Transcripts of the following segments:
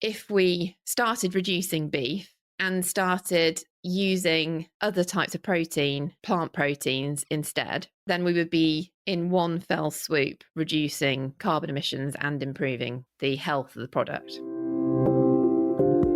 if we started reducing beef and started using other types of protein, plant proteins instead, then we would be in one fell swoop reducing carbon emissions and improving the health of the product.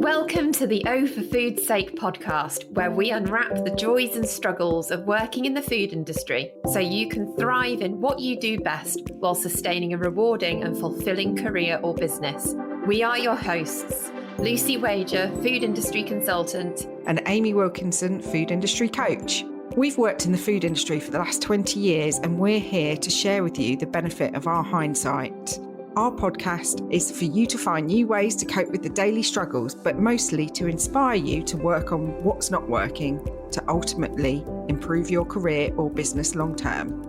Welcome to the O for Food's Sake podcast, where we unwrap the joys and struggles of working in the food industry so you can thrive in what you do best while sustaining a rewarding and fulfilling career or business. We are your hosts, Lucy Wager, food industry consultant, and Amy Wilkinson, food industry coach. We've worked in the food industry for the last 20 years and we're here to share with you the benefit of our hindsight. Our podcast is for you to find new ways to cope with the daily struggles, but mostly to inspire you to work on what's not working to ultimately improve your career or business long term.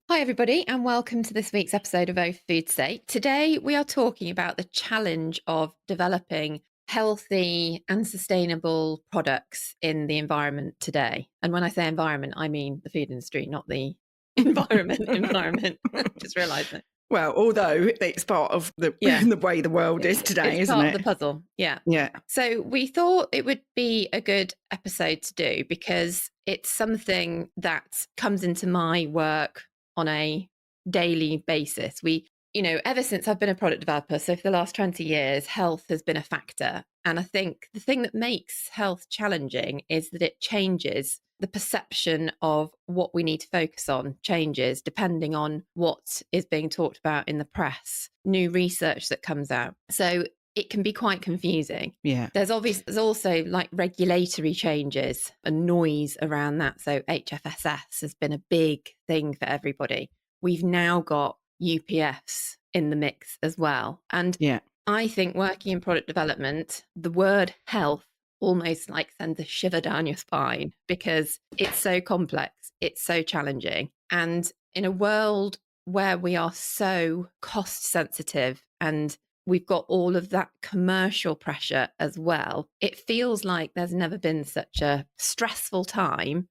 Hi everybody, and welcome to this week's episode of O for Food's Sake. Today we are talking about the challenge of developing healthy and sustainable products in the environment today. And when I say environment, I mean the food industry, not the environment. Just realised it. Well, although it's part of the way the world is today, it's isn't part it? of the puzzle. Yeah. Yeah. So we thought it would be a good episode to do because it's something that comes into my work on a daily basis. Ever since I've been a product developer, so for the last 20 years, health has been a factor. And I think the thing that makes health challenging is that it changes. The perception of what we need to focus on changes depending on what is being talked about in the press, new research that comes out. So it can be quite confusing. Yeah. There's also like regulatory changes and noise around that. So HFSS has been a big thing for everybody. We've now got UPFs in the mix as well. And I think working in product development, the word health almost like sends a shiver down your spine because it's so complex, it's so challenging. And in a world where we are so cost sensitive and we've got all of that commercial pressure as well, it feels like there's never been such a stressful time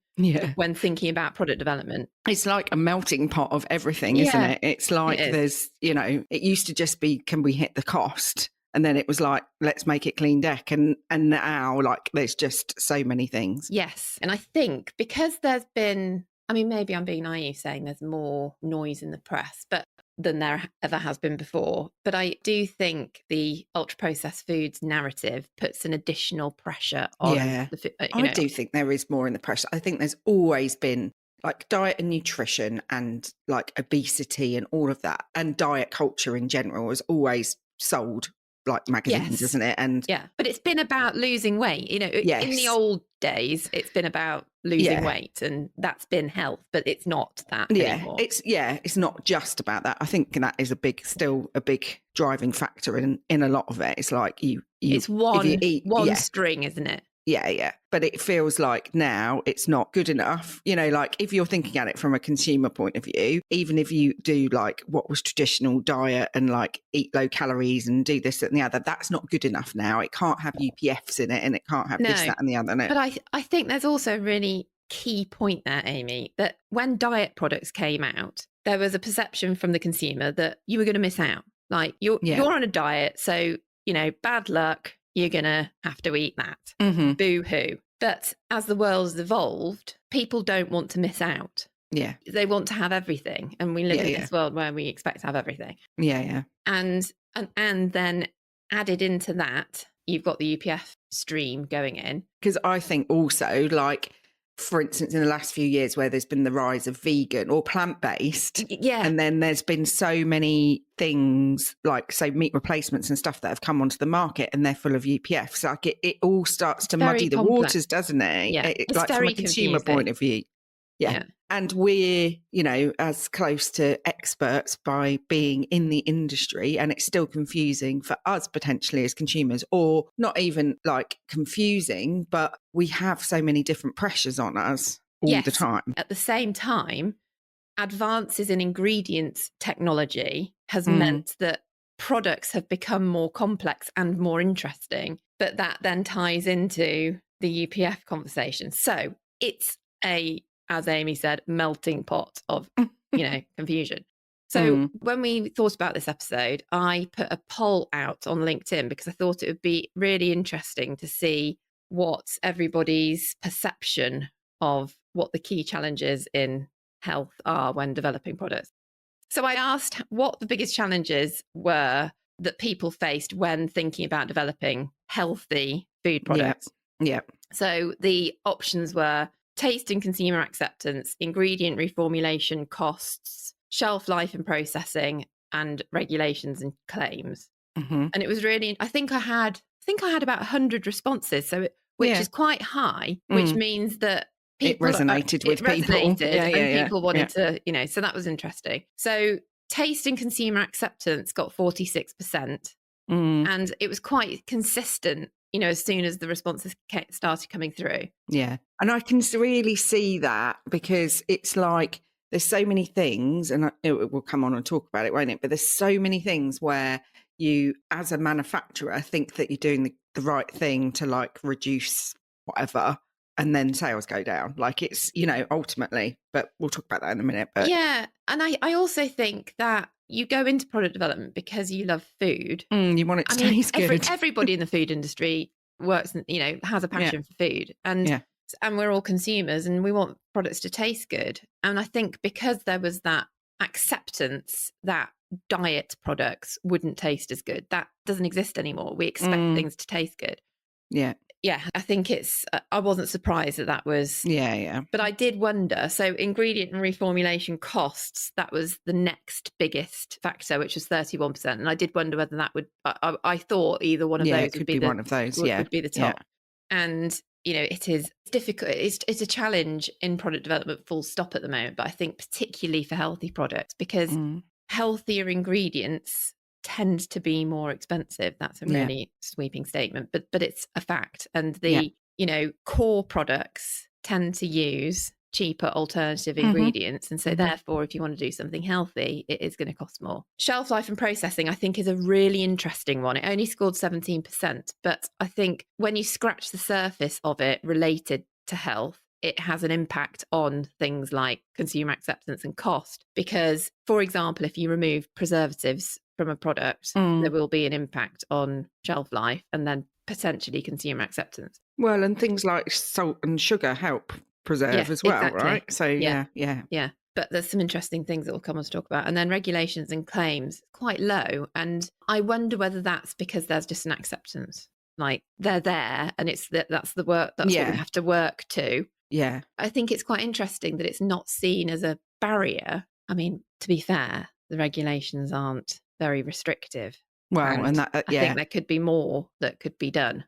when thinking about product development. It's like a melting pot of everything, isn't it? It's like there's, it used to just be, can we hit the cost? And then it was like, let's make it clean deck. And now, like, there's just so many things. Yes. And I think because there's been, maybe I'm being naive saying there's more noise in the press, but than there ever has been before. But I do think the ultra-processed foods narrative puts an additional pressure on I do think there is more in the press. I think there's always been like diet and nutrition and like obesity and all of that. And diet culture in general has always sold like magazines, isn't it? And but it's been about losing weight. In the old days, it's been about losing weight, and that's been health, but it's not that anymore. It's not just about that. I think that is still a big driving factor in a lot of it. It's like it's one string, isn't it? Yeah. But it feels like now it's not good enough. Like if you're thinking at it from a consumer point of view, even if you do like what was traditional diet and like eat low calories and do this, that and the other, that's not good enough now. It can't have UPFs in it and it can't have this, that and the other. But I think there's also a really key point there, Amy, that when diet products came out, there was a perception from the consumer that you were going to miss out. Like you're on a diet, so, bad luck. You're going to have to eat that. Mm-hmm. Boo-hoo. But as the world's evolved, people don't want to miss out. Yeah. They want to have everything. And we live in this world where we expect to have everything. Yeah. And then added into that, you've got the UPF stream going in. Because I think also, like, for instance, in the last few years where there's been the rise of vegan or plant-based, and then there's been so many things like, say, meat replacements and stuff that have come onto the market and they're full of UPFs. Like it all starts to muddy the waters, doesn't it? Yeah. It's like from a consumer point of view. Yeah. And we're, as close to experts by being in the industry, and it's still confusing for us potentially as consumers, or not even like confusing, but we have so many different pressures on us all the time. At the same time, advances in ingredients technology has meant that products have become more complex and more interesting, but that then ties into the UPF conversation. So it's as Amy said, melting pot of, confusion. So when we thought about this episode, I put a poll out on LinkedIn because I thought it would be really interesting to see what everybody's perception of what the key challenges in health are when developing products. So I asked what the biggest challenges were that people faced when thinking about developing healthy food products. Yeah. So the options were taste and consumer acceptance, ingredient reformulation costs, shelf life and processing, and regulations and claims. And it was really, I think I had about 100 responses, which is quite high, which means that people resonated with people. And people wanted to, so that was interesting. So taste and consumer acceptance got 46%, and it was quite consistent, as soon as the responses started coming through. Yeah. And I can really see that, because it's like there's so many things, and we'll come on and talk about it, won't it? But there's so many things where you, as a manufacturer, think that you're doing the right thing to like reduce whatever, and then sales go down. Like it's, ultimately, but we'll talk about that in a minute. But yeah. And I also think that you go into product development because you love food. You want it to taste good. Everybody in the food industry works, has a passion for food. And we're all consumers and we want products to taste good. And I think because there was that acceptance that diet products wouldn't taste as good, that doesn't exist anymore. We expect things to taste good. Yeah, I think I wasn't surprised that was. Yeah. But I did wonder, so ingredient and reformulation costs, that was the next biggest factor, which was 31%. And I did wonder whether that would, I thought either one of those would be one of those, would be the top. And, it is difficult. It's a challenge in product development, full stop, at the moment. But I think particularly for healthy products, because healthier ingredients tend to be more expensive. That's a really sweeping statement, but it's a fact. And the core products tend to use cheaper alternative ingredients, and so therefore if you want to do something healthy, it is going to cost more. Shelf life and processing, I think, is a really interesting one. It only scored 17%, but I think when you scratch the surface of it related to health, it has an impact on things like consumer acceptance and cost. Because, for example, if you remove preservatives from a product, there will be an impact on shelf life and then potentially consumer acceptance. Well, and things like salt and sugar help preserve as well, exactly. Right? So yeah. But there's some interesting things that we'll come on to talk about. And then regulations and claims, quite low. And I wonder whether that's because there's just an acceptance. Like they're there and that's the work, that's what we have to work to. Yeah. I think it's quite interesting that it's not seen as a barrier. I mean, to be fair, the regulations aren't very restrictive. Well, and that, I think there could be more that could be done.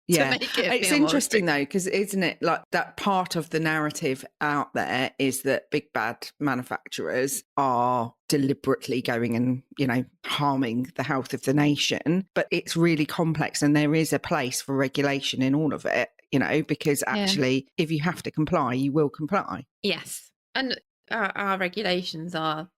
It's interesting though, because isn't it like that part of the narrative out there is that big bad manufacturers are deliberately going and harming the health of the nation, but it's really complex and there is a place for regulation in all of it, because actually if you have to comply, you will comply. Yes. And our regulations are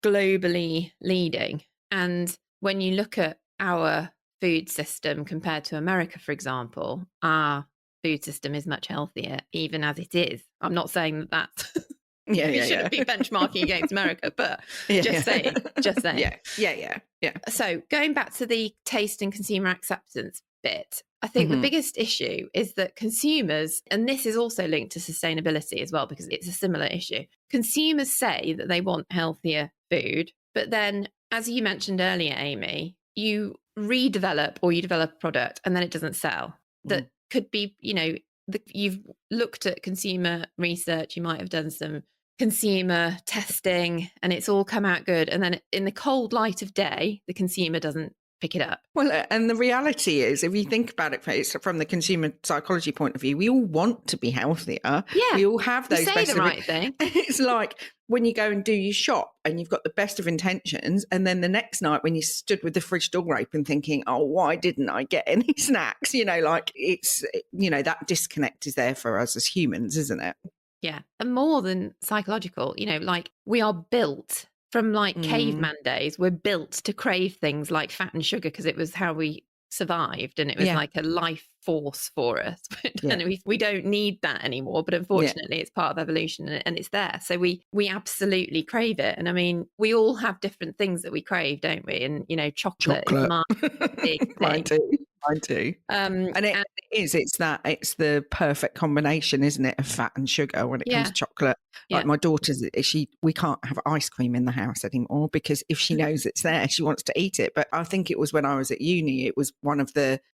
globally leading, and when you look at our food system compared to America, for example, our food system is much healthier, even as it is. I'm not saying that we shouldn't be benchmarking against America, but just saying. Yeah. So going back to the taste and consumer acceptance bit, I think the biggest issue is that consumers, and this is also linked to sustainability as well, because it's a similar issue. Consumers say that they want healthier food, but then, as you mentioned earlier, Amy, you redevelop or you develop a product and then it doesn't sell. That could be, you've looked at consumer research, you might have done some consumer testing and it's all come out good. And then in the cold light of day, the consumer doesn't pick it up. Well, and the reality is, if you think about it from the consumer psychology point of view, we all want to be healthier. Yeah. We all have those the right thing. It's like when you go and do your shop and you've got the best of intentions, and then the next night when you stood with the fridge door open thinking, oh, why didn't I get any snacks? Like it's, that disconnect is there for us as humans, isn't it? Yeah. And more than psychological, like we are built from like caveman days, we're built to crave things like fat and sugar because it was how we survived, and it was like a life force for us. And we don't need that anymore, but unfortunately it's part of evolution, and it's there. So we absolutely crave it. And I mean, we all have different things that we crave, don't we? And chocolate. Is my big thing. Mine too. And it's the perfect combination, isn't it, of fat and sugar when it comes to chocolate. Like my daughter's, we can't have ice cream in the house anymore because if she knows it's there, she wants to eat it. But I think it was when I was at uni, it was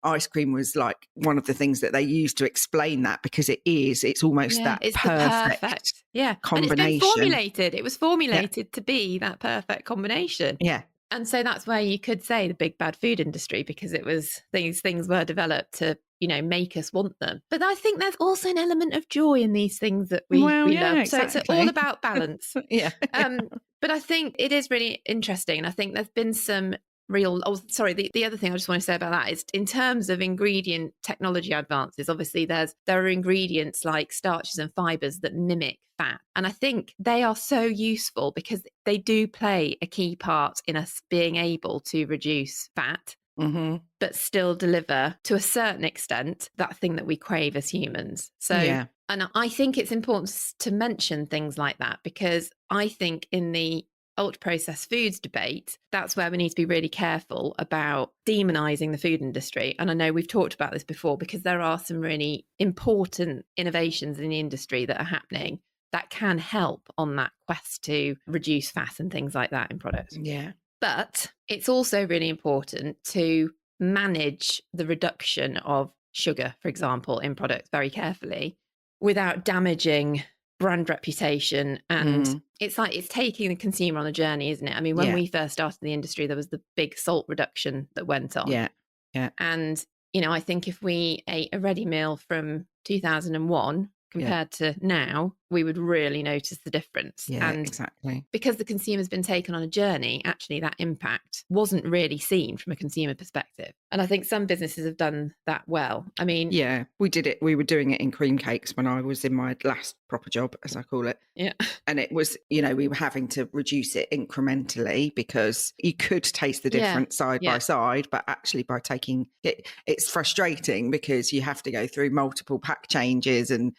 ice cream was like one of the things that they used to explain that, because it's almost it's perfect combination. And it's been formulated. It was formulated to be that perfect combination. Yeah. And so that's where you could say the big bad food industry, because it was these things were developed to, make us want them. But I think there's also an element of joy in these things that we love. Exactly. So it's all about balance. But I think it is really interesting. And I think there's been some the other thing I just want to say about that is, in terms of ingredient technology advances, obviously there are ingredients like starches and fibers that mimic fat, and I think they are so useful because they do play a key part in us being able to reduce fat, but still deliver to a certain extent that thing that we crave as humans. So and I think it's important to mention things like that, because I think in the ultra-processed foods debate, that's where we need to be really careful about demonizing the food industry. And I know we've talked about this before, because there are some really important innovations in the industry that are happening that can help on that quest to reduce fat and things like that in products. Yeah. But it's also really important to manage the reduction of sugar, for example, in products very carefully without damaging brand reputation. And it's taking the consumer on a journey, isn't it? I mean, when we first started the industry, there was the big salt reduction that went on. And I think if we ate a ready meal from 2001 compared to now, we would really notice the difference. And exactly. Because the consumer's been taken on a journey, actually that impact wasn't really seen from a consumer perspective. And I think some businesses have done that well. I mean... Yeah, we did it. We were doing it in cream cakes when I was in my last proper job, as I call it. Yeah. And it was, we were having to reduce it incrementally because you could taste the difference side by side, but actually by taking it, it's frustrating because you have to go through multiple pack changes and,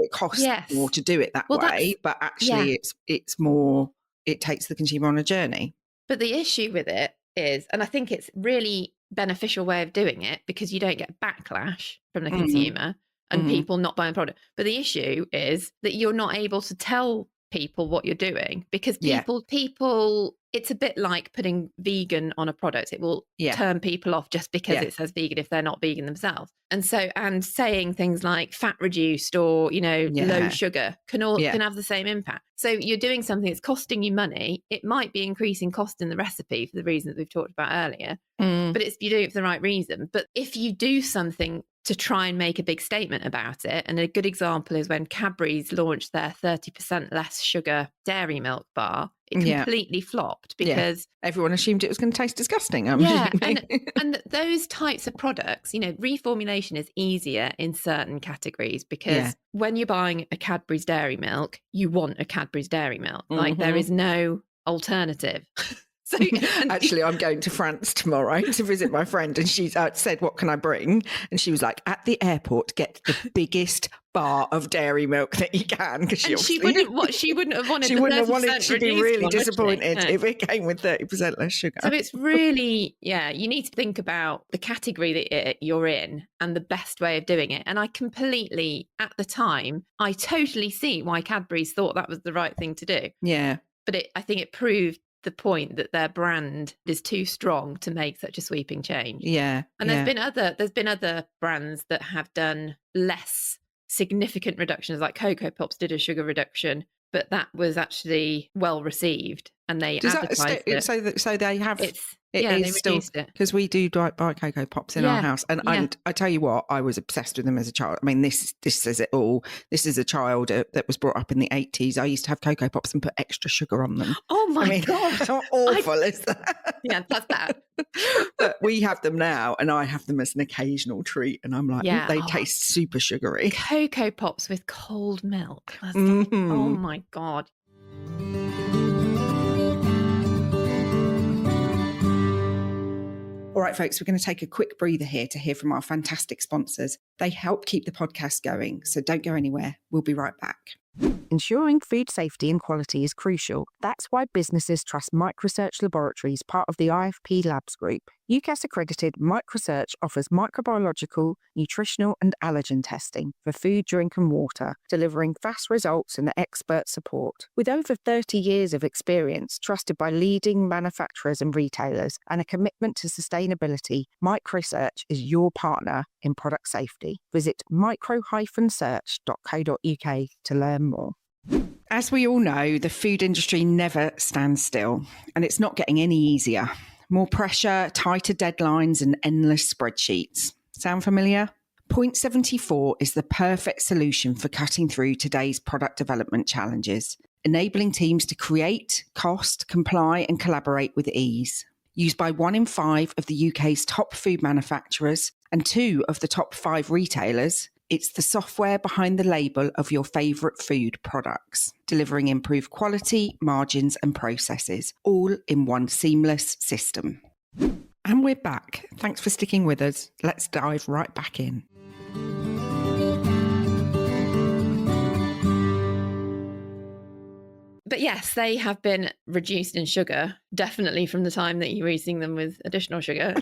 it costs more to do it that way. But actually it's more, it takes the consumer on a journey. But the issue with it is, and I think it's really beneficial way of doing it, because you don't get backlash from the consumer and people not buying the product. But the issue is that you're not able to tell people what you're doing, because people it's a bit like putting vegan on a product. It will turn people off just because it says vegan if they're not vegan themselves. And so, and saying things like fat reduced or, low sugar can have the same impact. So you're doing something that's costing you money. It might be increasing cost in the recipe for the reasons we've talked about earlier, but you're doing it for the right reason. But if you do something to try and make a big statement about it, and a good example is when Cadbury's launched their 30% less sugar dairy milk bar, it completely flopped because everyone assumed it was going to taste disgusting. And those types of products, reformulation is easier in certain categories, because when you're buying a Cadbury's dairy milk, you want a Cadbury's dairy milk. Like there is no alternative. So, actually, I'm going to France tomorrow to visit my friend, and she said, "What can I bring?" And she was like, "At the airport, get the biggest bar of dairy milk that you can." Because she wouldn't have wanted. She wouldn't have wanted. She'd be really disappointed if it came with 30% less sugar. So it's really, you need to think about the category that you're in and the best way of doing it. And I completely, at the time, I totally see why Cadbury's thought that was the right thing to do. Yeah, but I think it proved the point that their brand is too strong to make such a sweeping change. And there's been other brands that have done less significant reductions, like Cocoa Pops did a sugar reduction, but that was actually well received, and they advertised it. So they have they is still, reduced it, because we do buy Cocoa Pops in our house, and I tell you what, I was obsessed with them as a child. I mean, this says it all. This is a child that was brought up in the 80s. I used to have Cocoa Pops and put extra sugar on them. Oh my God, how awful is that? Yeah, that's bad. But we have them now, and I have them as an occasional treat, and I'm like, they taste super sugary. Cocoa Pops with cold milk. That's oh my God. All All right, folks, we're going to take a quick breather here to hear from our fantastic sponsors. They help keep the podcast going, so don't go anywhere. We'll be right back. Ensuring food safety and quality is crucial. That's why businesses trust Microsearch Laboratories, part of the IFP Labs Group. UCAS accredited Microsearch offers microbiological, nutritional and allergen testing for food, drink and water, delivering fast results and expert support. With over 30 years of experience, trusted by leading manufacturers and retailers, and a commitment to sustainability, Microsearch is your partner in product safety. Visit micro-search.co.uk to learn more. As we all know, the food industry never stands still, and it's not getting any easier. More pressure, tighter deadlines, and endless spreadsheets. Sound familiar? Point 74 is the perfect solution for cutting through today's product development challenges, enabling teams to create, cost, comply, and collaborate with ease. Used by 1 in 5 of the UK's top food manufacturers and 2 of the top 5 retailers, it's the software behind the label of your favourite food products, delivering improved quality, margins and processes, all in one seamless system. And we're back. Thanks for sticking with us. Let's dive right back in. But yes, they have been reduced in sugar, definitely from the time that you were eating them with additional sugar.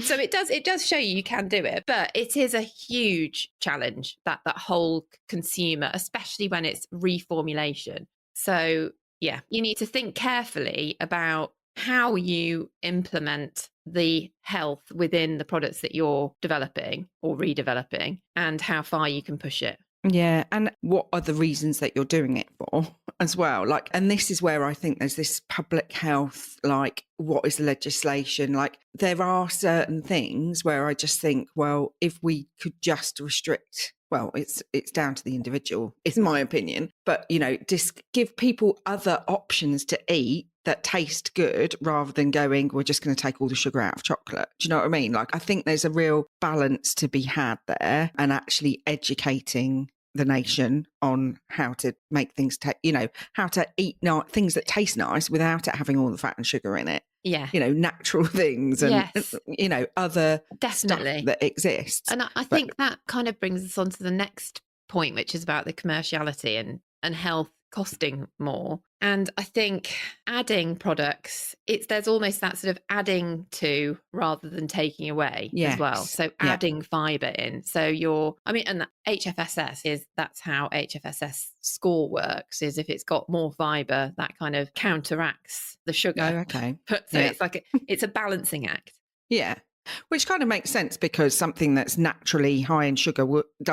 So it does show you can do it, but it is a huge challenge, that whole consumer, especially when it's reformulation. So yeah, you need to think carefully about how you implement the health within the products that you're developing or redeveloping, and how far you can push it. Yeah, and what are the reasons that you're doing it for as well? Like, and this is where I think there's this public health, like, what is the legislation? Like, there are certain things where I just think, well, if we could just restrict, well, it's down to the individual, is my opinion. But, you know, just give people other options to eat that taste good, rather than going, we're just going to take all the sugar out of chocolate. Do you know what I mean? Like, I think there's a real balance to be had there, and actually educating the nation on how to make things, how to eat things that taste nice without it having all the fat and sugar in it. Yeah. You know, natural things and, yes, other definitely stuff that exists. And I think that kind of brings us on to the next point, which is about the commerciality and health costing more. And I think adding products, there's almost that sort of adding to rather than taking away as well. So adding fibre in. So and that HFSS that's how HFSS score works, is if it's got more fibre, that kind of counteracts the sugar. Oh, okay. So it's like it's a balancing act. Yeah. Which kind of makes sense, because something that's naturally high in sugar,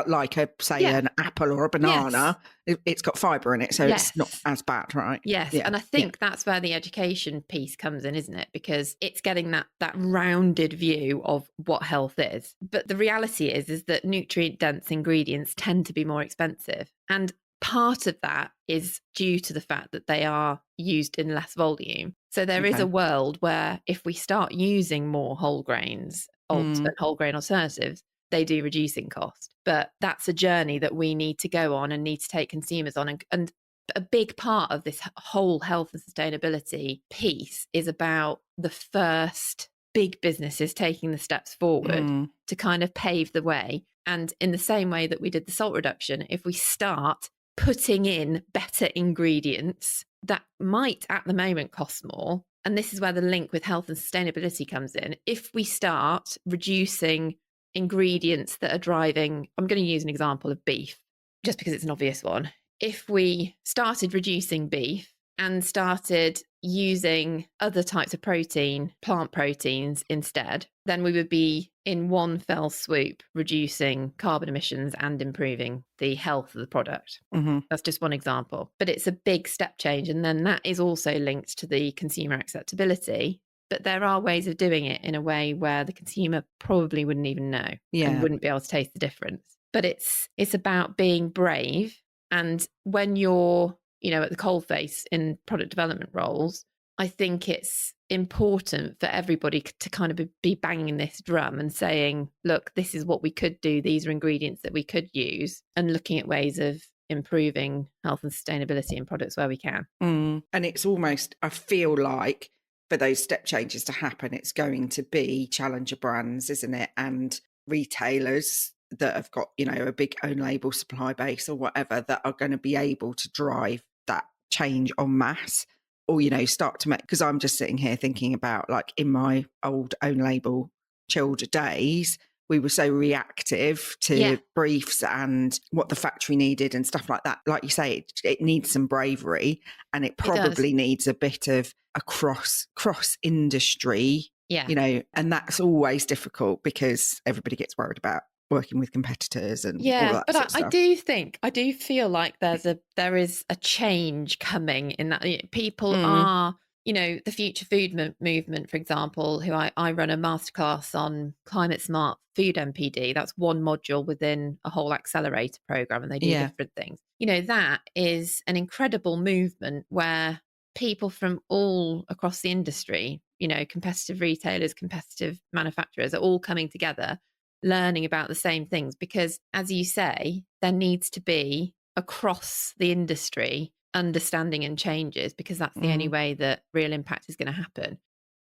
like an apple or a banana, it's got fibre in it, so it's not as bad, right? Yes, and I think that's where the education piece comes in, isn't it? Because it's getting that rounded view of what health is. But the reality is that nutrient-dense ingredients tend to be more expensive. And part of that is due to the fact that they are used in less volume. So there is a world where if we start using more whole grains and whole grain alternatives, they do reduce in cost. But that's a journey that we need to go on and need to take consumers on. And a big part of this whole health and sustainability piece is about the first big businesses taking the steps forward to kind of pave the way. And in the same way that we did the salt reduction, if we start putting in better ingredients that might at the moment cost more, and this is where the link with health and sustainability comes in. If we start reducing ingredients that are driving, I'm going to use an example of beef, just because it's an obvious one. If we started reducing beef and started using other types of protein, plant proteins instead, then we would be in one fell swoop reducing carbon emissions and improving the health of the product. That's just one example, but it's a big step change. And then that is also linked to the consumer acceptability. But there are ways of doing it in a way where the consumer probably wouldn't even know and wouldn't be able to taste the difference. But it's about being brave. And when you're at the coalface in product development roles, I think it's important for everybody to kind of be banging this drum and saying, look, this is what we could do. These are ingredients that we could use, and looking at ways of improving health and sustainability in products where we can. And it's almost, I feel like for those step changes to happen, it's going to be challenger brands, isn't it? And retailers that have got, a big own label supply base or whatever, that are going to be able to drive that change en masse, or, start to make, because I'm just sitting here thinking about, like, in my old own label chilled days, we were so reactive to Yeah. briefs and what the factory needed and stuff like that. Like you say, it needs some bravery, and it It does. probably needs a bit of a cross industry, Yeah. and that's always difficult because everybody gets worried about working with competitors and all of Yeah, that but sort of I stuff. do feel like there is a change coming in that. People Mm, are, the future food movement, for example, who I run a masterclass on climate smart food MPD. That's one module within a whole accelerator program, and they do yeah, different things. That is an incredible movement where people from all across the industry, competitive retailers, competitive manufacturers, are all coming together, learning about the same things, because, as you say, there needs to be across the industry understanding and changes, because that's the only mm, way that real impact is going to happen.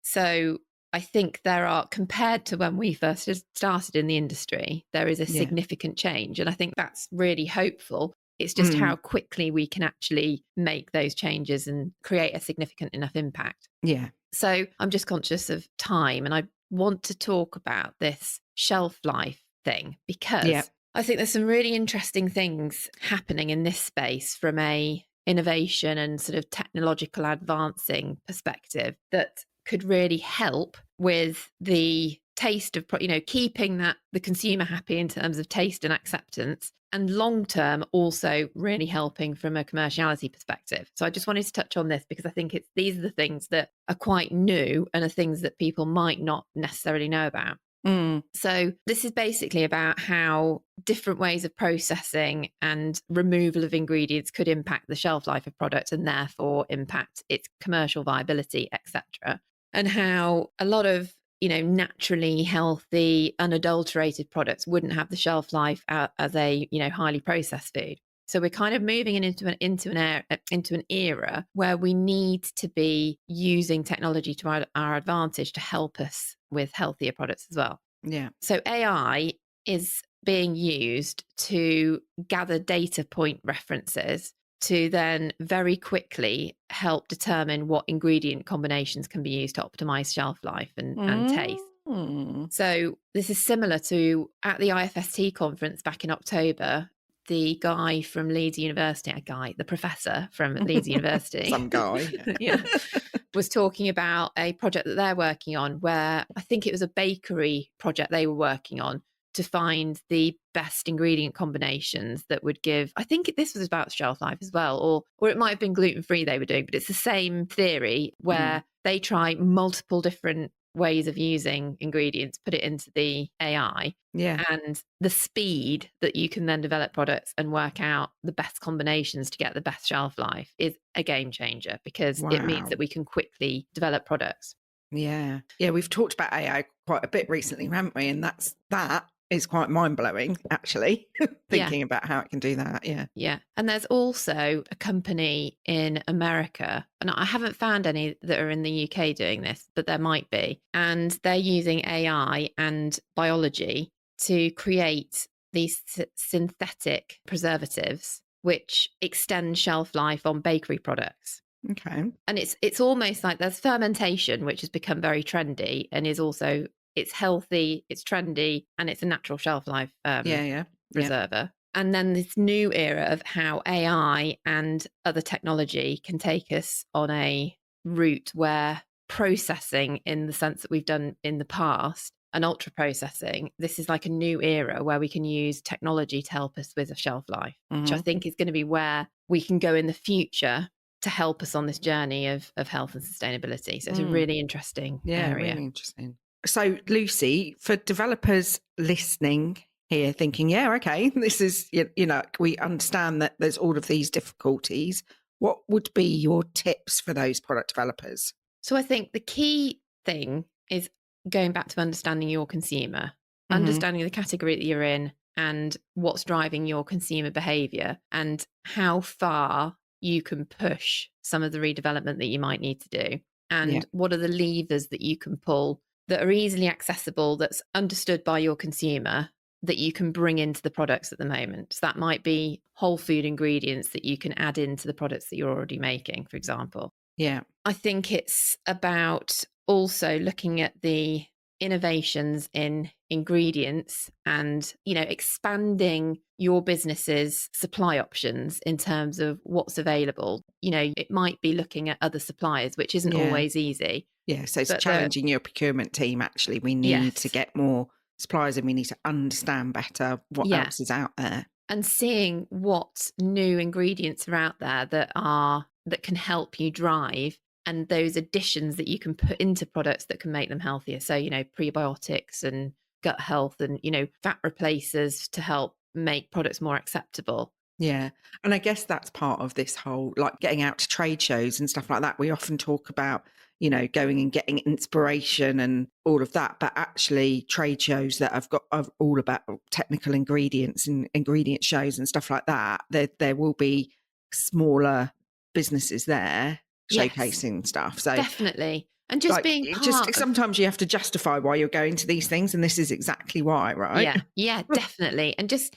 So I think there are, compared to when we first started in the industry, there is a yeah, significant change, and I think that's really hopeful. It's just how mm, quickly we can actually make those changes and create a significant enough impact. yeah, So I'm just conscious of time, and I want to talk about this shelf life thing, yeah, because I think there's some really interesting things happening in this space from a innovation and sort of technological advancing perspective that could really help with the taste of, keeping the consumer happy in terms of taste and acceptance, and long term also really helping from a commerciality perspective. So I just wanted to touch on this, because I think these are the things that are quite new and are things that people might not necessarily know about. mm, So this is basically about how different ways of processing and removal of ingredients could impact the shelf life of product, and therefore impact its commercial viability, etc. And how a lot of, naturally healthy, unadulterated products wouldn't have the shelf life as a, highly processed food. So we're kind of moving into an era where we need to be using technology to our advantage to help us with healthier products as well. yeah, So AI is being used to gather data point references to then very quickly help determine what ingredient combinations can be used to optimize shelf life and taste. mm. So this is similar to, at the IFST conference back in October, the guy from Leeds University, the professor from Leeds University, Some guy. yeah, was talking about a project that they're working on, where I think it was a bakery project they were working on to find the best ingredient combinations that would give, I think this was about shelf life as well, or it might have been gluten-free they were doing, but it's the same theory, where they try multiple different ways of using ingredients, put it into the AI, Yeah, and the speed that you can then develop products and work out the best combinations to get the best shelf life is a game changer, because it means that wow. we can quickly develop products. Yeah. Yeah, we've talked about AI quite a bit recently, haven't we? And that is quite mind-blowing, actually, Yeah. thinking about how it can do that. Yeah. Yeah. And there's also a company in America, and I haven't found any that are in the UK doing this, but there might be. And they're using AI and biology to create these synthetic preservatives which extend shelf life on bakery products. Okay. And it's almost like there's fermentation, which has become very trendy and is also, it's healthy, it's trendy, and it's a natural shelf life Yeah, yeah. Yeah. preserver. And then this new era of how AI and other technology can take us on a route where processing, in the sense that we've done in the past, and ultra processing, this is like a new era where we can use technology to help us with a shelf life, which I Hmm. think is going to be where we can go in the future to help us on this journey of health and sustainability. So it's a really interesting Yeah, area. really interesting. So, Lucy, for developers listening here thinking, yeah, okay, this is, we understand that there's all of these difficulties. What would be your tips for those product developers? So I think the key thing is going back to understanding your consumer, Hmm. understanding the category that you're in, and what's driving your consumer behavior, and how far you can push some of the redevelopment that you might need to do. and Yeah. what are the levers that you can pull that are easily accessible, that's understood by your consumer, that you can bring into the products at the moment. So that might be whole food ingredients that you can add into the products that you're already making, for example. Yeah. I think it's about also looking at the innovations in ingredients and, expanding your business's supply options in terms of what's available. It might be looking at other suppliers, which isn't Yeah. always easy. Yeah. So it's But challenging your procurement team. Actually, we need to yes, get more suppliers and we need to understand better what yeah. else is out there. And seeing what new ingredients are out there that can help you drive, and those additions that you can put into products that can make them healthier. So, prebiotics and gut health and, fat replacers to help make products more acceptable. Yeah. And I guess that's part of this whole, like, getting out to trade shows and stuff like that. We often talk about, going and getting inspiration and all of that. But actually, trade shows that are all about technical ingredients and ingredient shows and stuff like that, there will be smaller businesses there Yes, showcasing stuff. So definitely. And just being part of... sometimes you have to justify why you're going to these things. And this is exactly why, right? Yeah, definitely. And just,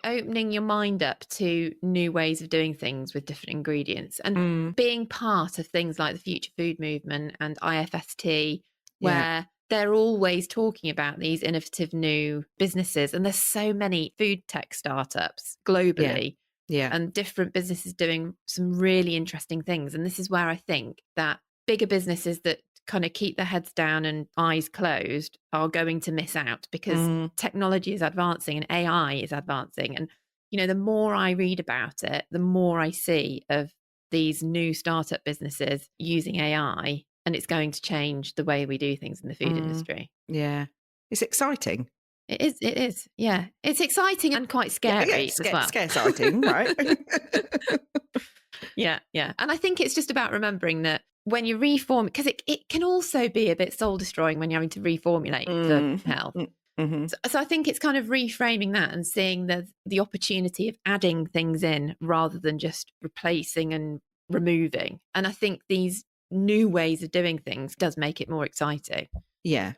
opening your mind up to new ways of doing things with different ingredients, and being part of things like the Future Food Movement and IFST, where they're always talking about these innovative new businesses. And there's so many food tech startups globally. Yeah. And different businesses doing some really interesting things. And this is where I think that bigger businesses that kind of keep their heads down and eyes closed are going to miss out, because technology is advancing and AI is advancing. And, the more I read about it, the more I see of these new startup businesses using AI, and it's going to change the way we do things in the food industry. Yeah. It's exciting. It is. Yeah. It's exciting and quite scary as well. Exciting, right? Yeah. And I think it's just about remembering that when you reform, because it can also be a bit soul destroying when you're having to reformulate for health. Mm-hmm. So I think it's kind of reframing that and seeing the opportunity of adding things in rather than just replacing and removing. And I think these new ways of doing things does make it more exciting. Yeah.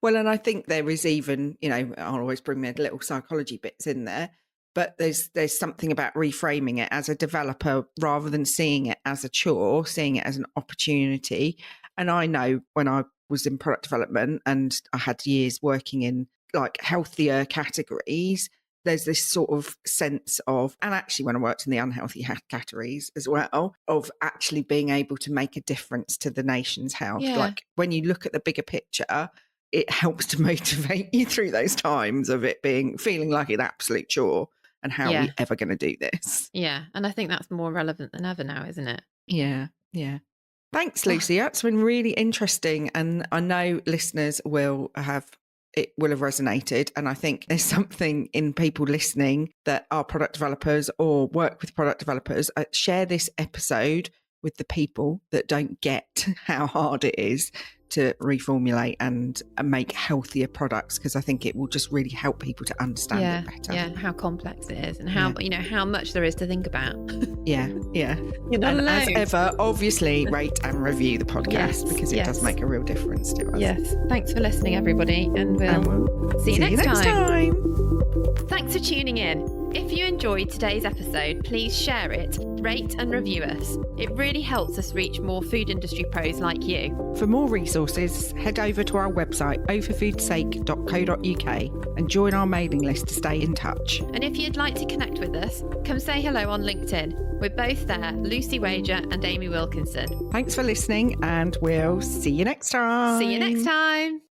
Well, and I think there is even, I'll always bring my little psychology bits in there, but there's something about reframing it as a developer rather than seeing it as a chore, seeing it as an opportunity. And I know when I was in product development and I had years working in like healthier categories, there's this sort of sense of, and actually when I worked in the unhealthy categories as well, of actually being able to make a difference to the nation's health. Yeah. Like when you look at the bigger picture, it helps to motivate you through those times of it feeling like an absolute chore. And how are we ever going to do this? Yeah. And I think that's more relevant than ever now, isn't it? Yeah. Thanks, Lucy. That's been really interesting. And I know listeners will have resonated. And I think there's something in people listening that are product developers or work with product developers. Share this episode with the people that don't get how hard it is to reformulate and make healthiher products, because I think it will just really help people to understand it better. Yeah, how complex it is and how how much there is to think about. Yeah. You're not alone. As ever, obviously rate and review the podcast because it does make a real difference to us. Yes. Thanks for listening, everybody, and we'll see you next time. Thanks for tuning in. If you enjoyed today's episode, please share it, rate and review us. It really helps us reach more food industry pros like you. For more resources, head over to our website, overfoodsake.co.uk, and join our mailing list to stay in touch. And if you'd like to connect with us, come say hello on LinkedIn. We're both there, Lucy Wager and Amy Wilkinson. Thanks for listening, and we'll see you next time. See you next time.